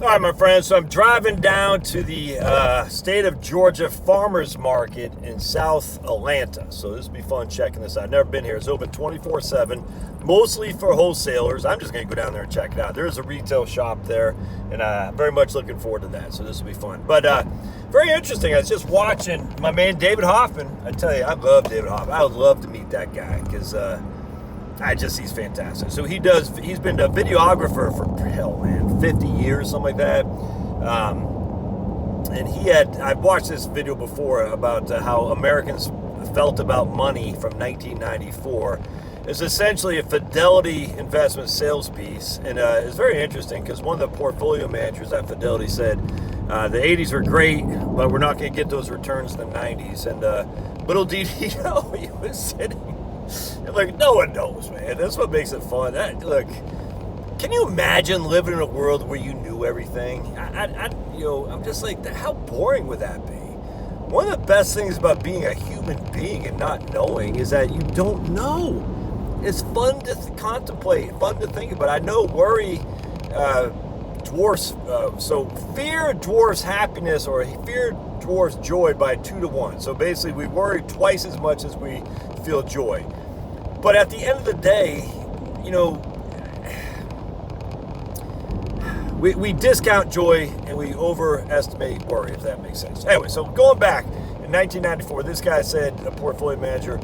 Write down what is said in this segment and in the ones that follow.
All right, my friends, so I'm driving down to the state of Georgia Farmers Market in South Atlanta. So this will be fun checking this out. I've never been here. It's open 24/7, mostly for wholesalers. I'm just going to go down there and check it out. There's a retail shop there, and I'm very much looking forward to that. So this will be fun. But very interesting. I was just watching my man David Hoffman. I tell you, I love David Hoffman. I would love to meet that guy because he's fantastic. So he's been a videographer for, hell man, 50 years, something like that. And I've watched this video before about how Americans felt about money from 1994. It's essentially a Fidelity investment sales piece. And it's very interesting because one of the portfolio managers at Fidelity said, the 80s were great, but we're not going to get those returns in the 90s. And little did he know, he was sitting like, no one knows, man. That's what makes it fun. Look, can you imagine living in a world where you knew everything? I'm just like, how boring would that be? One of the best things about being a human being and not knowing is that you don't know. It's fun to contemplate, fun to think about. I know worry dwarfs, so fear dwarfs happiness, or fear dwarfs joy by 2 to 1. So basically, we worry twice as much as we feel joy. But at the end of the day, we discount joy and we overestimate worry, if that makes sense. Anyway, so going back, in 1994, this guy said, a portfolio manager,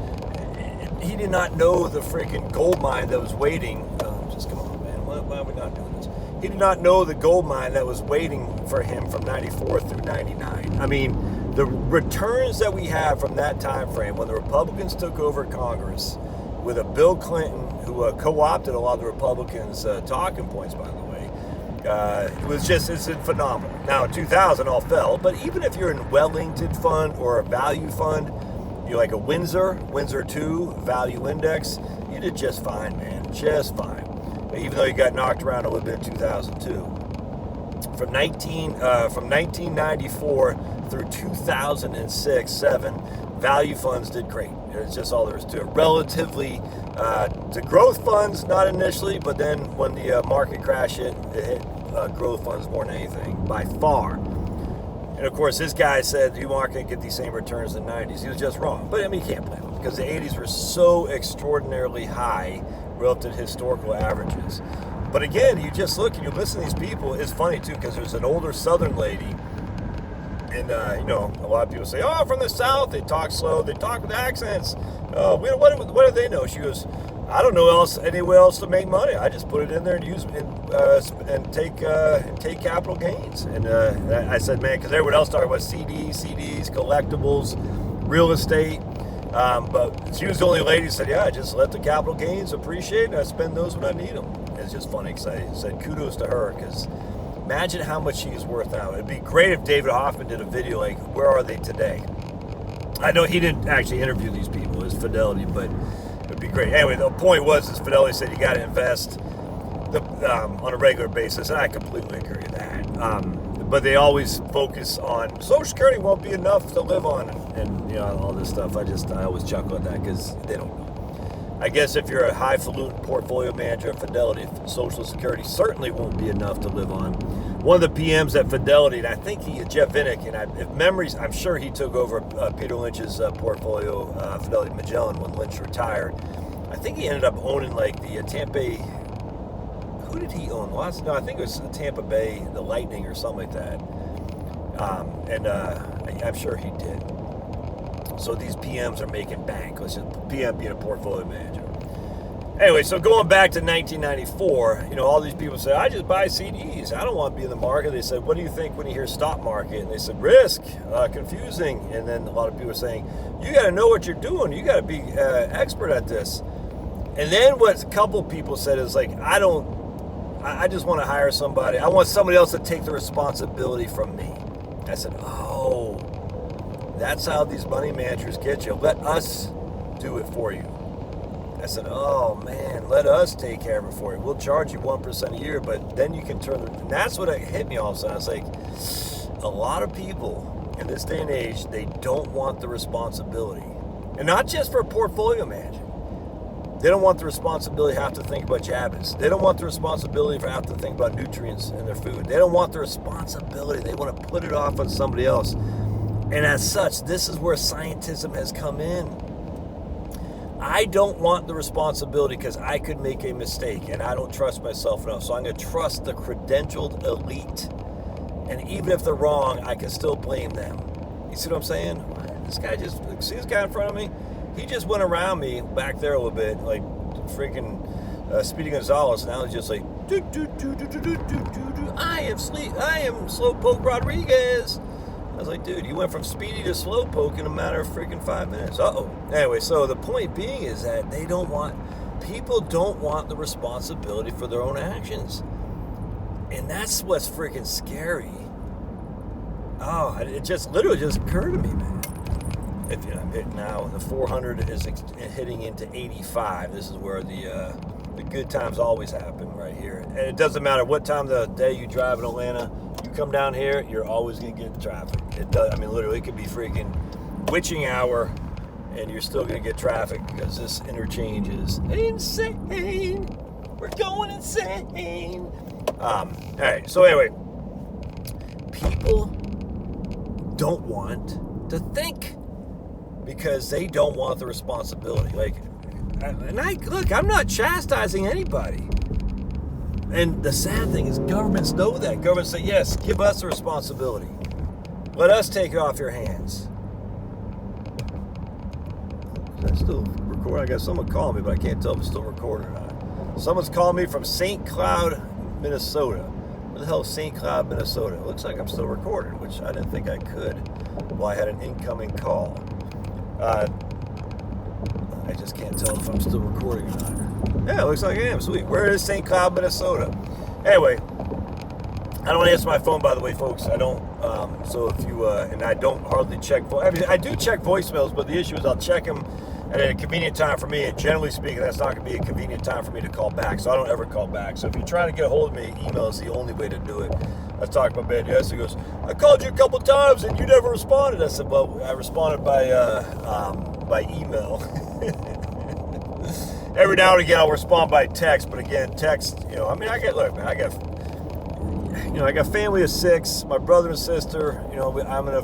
he did not know the freaking gold mine that was waiting. Just come on, man. Why are we not doing this? He did not know the gold mine that was waiting for him from 94 through 99. I mean, the returns that we have from that time frame when the Republicans took over Congress with a Bill Clinton who co-opted a lot of the Republicans' talking points, by the way, it's phenomenal. Now, in 2000, all fell, but even if you're in Wellington Fund or a value fund, you're like a Windsor 2 value index, you did just fine, man, just fine. Even though you got knocked around a little bit in 2002. From 1994 through 2006-7, value funds did great. It's just all there is to it. Relatively to growth funds, not initially, but then when the market crash hit, it hit growth funds more than anything, by far. And of course, this guy said you aren't going to get these same returns in the 90s. He was just wrong. But I mean, you can't blame him because the 80s were so extraordinarily high relative to historical averages. But again, you just look and you listen to these people. It's funny too because there's an older Southern lady, and a lot of people say, "Oh, from the South, they talk slow, they talk with accents. Oh, what do they know?" She goes, "I don't know anywhere else to make money. I just put it in there and use and take capital gains." And I said, "Man," because everyone else talking about CDs, collectibles, real estate. But she was the only lady who said, "Yeah, I just let the capital gains appreciate, and I spend those when I need them." It's just funny because I said kudos to her because imagine how much she is worth now. It'd be great if David Hoffman did a video like, where are they today? I know he didn't actually interview these people, it's Fidelity, but it'd be great. Anyway, the point was, is Fidelity said you got to invest on a regular basis, and I completely agree with that. But they always focus on Social Security won't be enough to live on, and all this stuff. I always chuckle at that because they don't know. I guess if you're a highfalutin portfolio manager at Fidelity, Social Security certainly won't be enough to live on. One of the PMs at Fidelity, and I think Jeff Vinnick, and if memories, I'm sure he took over Peter Lynch's portfolio, Fidelity Magellan, when Lynch retired. I think he ended up owning like the Tampa Bay. Who did he own? No, I think it was Tampa Bay, the Lightning or something like that. I'm sure he did. So these PMs are making bank. Let's just PM being a portfolio manager. Anyway, so going back to 1994, all these people say, I just buy CDs. I don't want to be in the market. They said, what do you think when you hear stock market? And they said, risk, confusing. And then a lot of people are saying, you got to know what you're doing. You got to be expert at this. And then what a couple people said is like, I just want to hire somebody. I want somebody else to take the responsibility from me. I said, oh, that's how these money managers get you. Let us do it for you. I said, oh man, let us take care of it for you. We'll charge you 1% a year, but then you can turn and that's what hit me all of a sudden. I was like, a lot of people in this day and age, they don't want the responsibility. And not just for portfolio managing. They don't want the responsibility to have to think about Jabbas. They don't want the responsibility for have to think about nutrients in their food. They don't want the responsibility. They want to put it off on somebody else. And as such, this is where scientism has come in. I don't want the responsibility because I could make a mistake and I don't trust myself enough. So I'm going to trust the credentialed elite. And even if they're wrong, I can still blame them. You see what I'm saying? See this guy in front of me? He just went around me back there a little bit, like freaking Speedy Gonzalez. Now he's just like, I am Slowpoke Rodriguez. I was like, dude, you went from Speedy to Slowpoke in a matter of freaking 5 minutes. Anyway, so the point being is that people don't want the responsibility for their own actions. And that's what's freaking scary. It just literally just occurred to me, man. If I'm hitting now, the 400 is hitting into 85. This is where the good times always happen right here. And it doesn't matter what time of the day you drive in Atlanta. You come down here, you're always going to get traffic. It does. I mean, literally, it could be freaking witching hour, and you're still going to get traffic because this interchange is insane. We're going insane. All right. So anyway, people don't want to think because they don't want the responsibility. I'm not chastising anybody. And the sad thing is governments know that. Governments say, yes, give us the responsibility. Let us take it off your hands. Is that still recording? I got someone calling me, but I can't tell if it's still recording or not. Someone's calling me from St. Cloud, Minnesota. Where the hell is St. Cloud, Minnesota? It looks like I'm still recording, which I didn't think I could. Well, I had an incoming call. I just can't tell if I'm still recording or not. Yeah, it looks like I am. Sweet. Where is St. Cloud, Minnesota? Anyway, I don't answer my phone, by the way, folks. I don't. So if you, and I don't hardly check. I do check voicemails, but the issue is I'll check them at a convenient time for me. And generally speaking, that's not going to be a convenient time for me to call back. So I don't ever call back. So if you're trying to get a hold of me, email is the only way to do it. I was talking about Ben yesterday. He goes, I called you a couple times and you never responded. I said, well, I responded by email. Every now and again, I'll respond by text, but again, text, I got family of 6, my brother and sister, I'm in a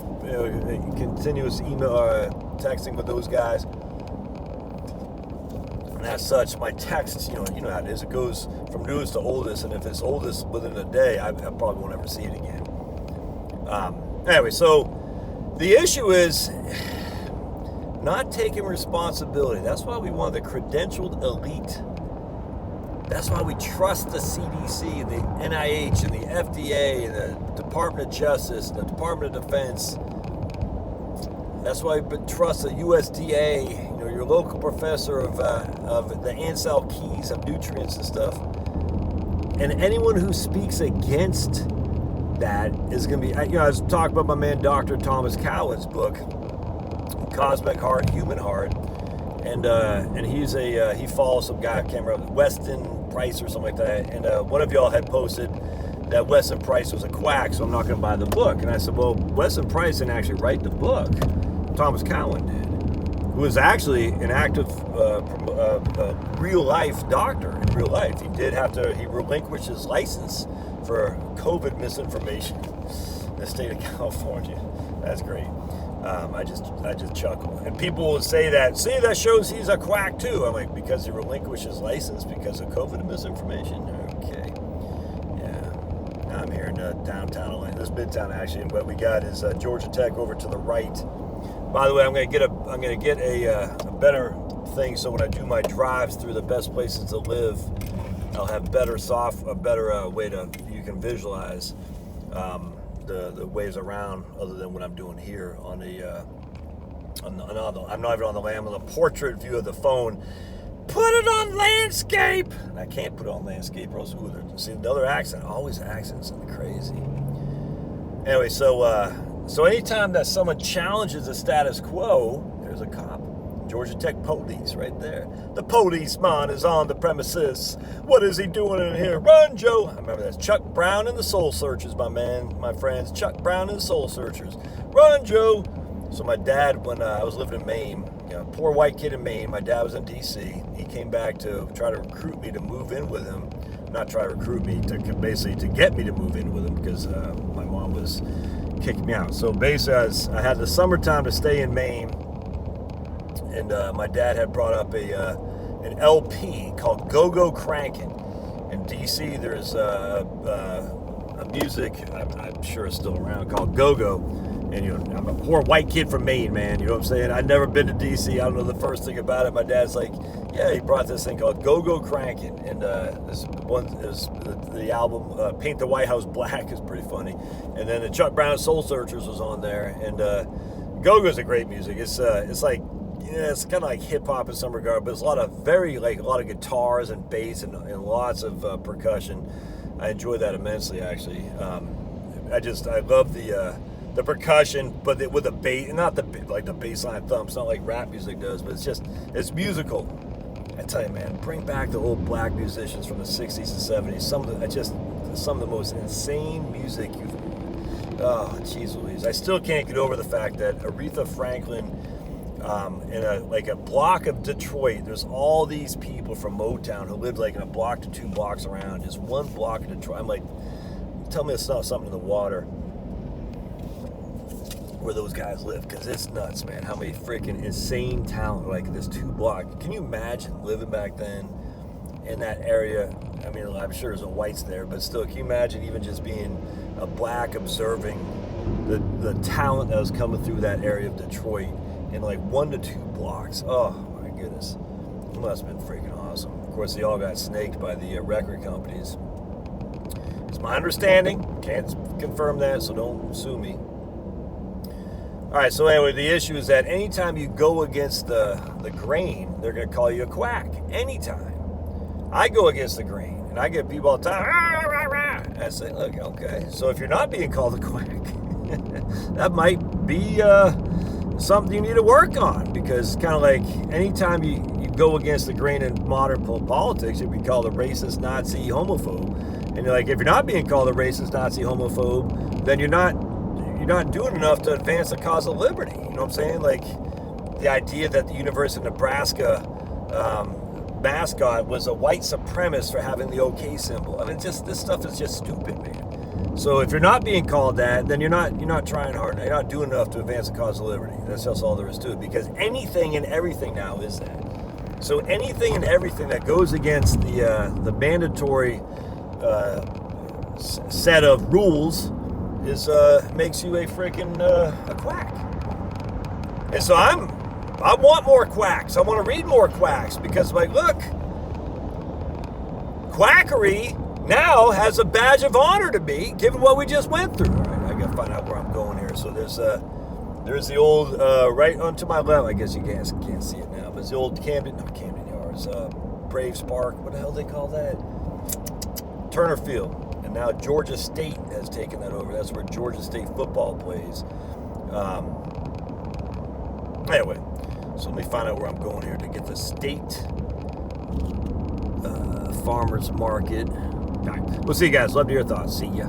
continuous email, texting with those guys. And as such, my text, you know how it is, it goes from newest to oldest, and if it's oldest within a day, I probably won't ever see it again. Anyway, so the issue is not taking responsibility. That's why we want the credentialed elite. That's why we trust the CDC, and the NIH, and the FDA, and the Department of Justice, and the Department of Defense. That's why we trust the USDA, your local professor of the Ansel keys of nutrients and stuff. And anyone who speaks against that is going to be, I was talking about my man Dr. Thomas Cowan's book, Cosmic Heart, Human Heart, and he follows some guy, I can't remember, Weston Price or something like that, and one of y'all had posted that Weston Price was a quack, so I'm not going to buy the book. And I said, well, Weston Price didn't actually write the book. Thomas Cowan did, who was actually an active real-life doctor in real life. He relinquished his license for COVID misinformation in the state of California. That's great. I just chuckle. And people will say that, see, that shows he's a quack too. I'm like, because he relinquished his license because of COVID misinformation? Okay. Yeah. I'm here in downtown Atlanta. This midtown actually, and what we got is Georgia Tech over to the right. By the way, I'm gonna get a better thing, so when I do my drives through the best places to live, I'll have a better way to you can visualize the waves around, other than what I'm doing here on I'm not even on the land, I'm on the portrait view of the phone. Put it on landscape, and I can't put it on landscape, or else see another accent. Always accents and crazy. Anyway, so anytime that someone challenges the status quo, there's a cop. Georgia Tech police right there. The policeman is on the premises. What is he doing in here? Run, Joe. I remember that's Chuck Brown and the Soul Searchers, my friends. Chuck Brown and the Soul Searchers. Run, Joe. So my dad, when I was living in Maine, poor white kid in Maine. My dad was in D.C. He came back to try to recruit me to move in with him. Not try to recruit me, basically to get me to move in with him because my mom was kicking me out. So basically, I had the summertime to stay in Maine, and my dad had brought up an LP called Go-Go Crankin'. In D.C., there's a music, I'm sure it's still around, called Go-Go. And, I'm a poor white kid from Maine, man. You know what I'm saying? I'd never been to D.C. I don't know the first thing about it. My dad's like, yeah, he brought this thing called Go-Go Crankin'. And this one is the album Paint the White House Black is pretty funny. And then the Chuck Brown Soul Searchers was on there. And Go-Go's a great music. It's like, it's kind of like hip-hop in some regard, but it's a lot of guitars and bass and lots of percussion. I enjoy that immensely, actually. I love the percussion, but with a bass, not the bassline thumps, not like rap music does, but it's musical. I tell you, man, bring back the old black musicians from the 60s and 70s. Some of the most insane music you've heard. Oh, jeez Louise. I still can't get over the fact that Aretha Franklin, in a block of Detroit, there's all these people from Motown who lived like in a block to 2 blocks around, just one block of Detroit. I'm like, tell me it's not something in the water where those guys live, because it's nuts, man. How many freaking insane talent like this 2 block. Can you imagine living back then in that area? I mean, I'm sure there's no whites there, but still, can you imagine even just being a black observing the talent that was coming through that area of Detroit in like 1 to 2 blocks? Oh my goodness, it must have been freaking awesome. Of course, they all got snaked by the record companies. It's my understanding. Can't confirm that, so don't sue me. All right, so anyway, the issue is that anytime you go against the grain, they're going to call you a quack. Anytime. I go against the grain, and I get people all the time, rah, rah, rah. And I say, look, okay, so if you're not being called a quack, that might be something you need to work on, because kind of like anytime you go against the grain in modern politics, you'd be called a racist, Nazi, homophobe. And you're like, if you're not being called a racist, Nazi, homophobe, then you're not doing enough to advance the cause of liberty. You know what I'm saying? Like the idea that the University of Nebraska mascot was a white supremacist for having the OK symbol. I mean, this stuff is just stupid, man. So if you're not being called that, then you're not trying hard. You're not doing enough to advance the cause of liberty. That's just all there is to it. Because anything and everything now is that. So anything and everything that goes against the mandatory set of rules makes you a freaking a quack. And so I want more quacks. I want to read more quacks, because like, look, quackery now has a badge of honor to me, given what we just went through. All right, I gotta find out where I'm going here. So there's the old right onto my left. I guess you guys can't see it now, but it's the old Camden Yards, Braves Park. What the hell they call that? Turner Field. And now Georgia State has taken that over. That's where Georgia State football plays. Anyway, so let me find out where I'm going here to get the state farmers market. All right, we'll see you guys. Love to hear your thoughts. See ya.